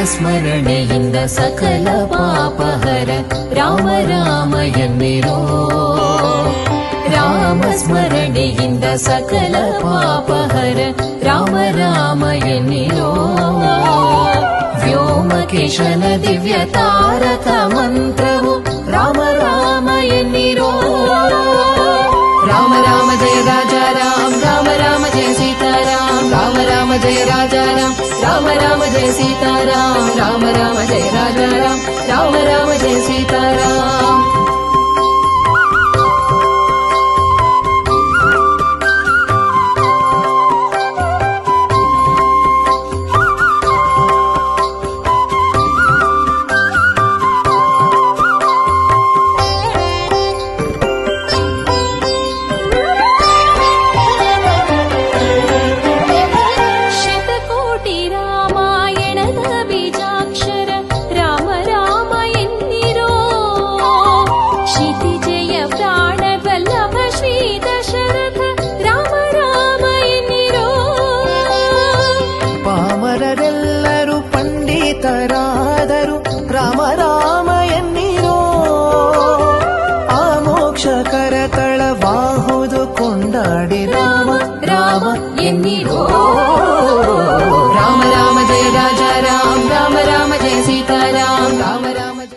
ಸ್ಮರಣೆಯಿಂದ ಸಕಲ ಪಾಪಹರ ರಾಮ ರಾಮ ಎನ್ನಿರೋ. ರಾಮ ಸ್ಮರಣೆಯಿಂದ ಸಕಲ ಪಾಪಹರ ರಾಮ ರಾಮ ಎನ್ನಿರೋ. ವ್ಯೋಮಕೇಶನ ದಿವ್ಯ ತಾರಕ ಮಂತ್ರವು ರಾಮ ರಾಮ ಎನ್ನಿರೋ. ರಾಮ ರಾಮ ಜಯ ರಾಜಾ ರಾಮ ರಾಮ ರಾಮ ಜಯ ಸೀತಾರಾಮ ರಾಮ ರಾಮ ಜಯ ರಾಜಾ ರಾಮ ರಾಮ ರಾಮ ಜಯ ಸೀತಾರಾಮ ರಾಮ ರಾಮ ಜಯ ರಾಜಾ ರಾಮ ರಾಮ ರಾಮ ಜಯ ಸೀತಾರಾಮ. ಪಾಮರರೆಲ್ಲರೂ ಪಂಡಿತರಾದರು ರಾಮ ರಾಮ ಎನ್ನಿರೋ. ಆ ಮೋಕ್ಷ ಕರತಳವಾಹುದು ಕೊಂಡಾಡಿ ರಾಮ ರಾಮ ಎನ್ನಿರೋ. ರಾಮ ರಾಮ ಜಯ ರಾಜಾ ರಾಮ ರಾಮ ರಾಮ ಜಯ ಸೀತಾ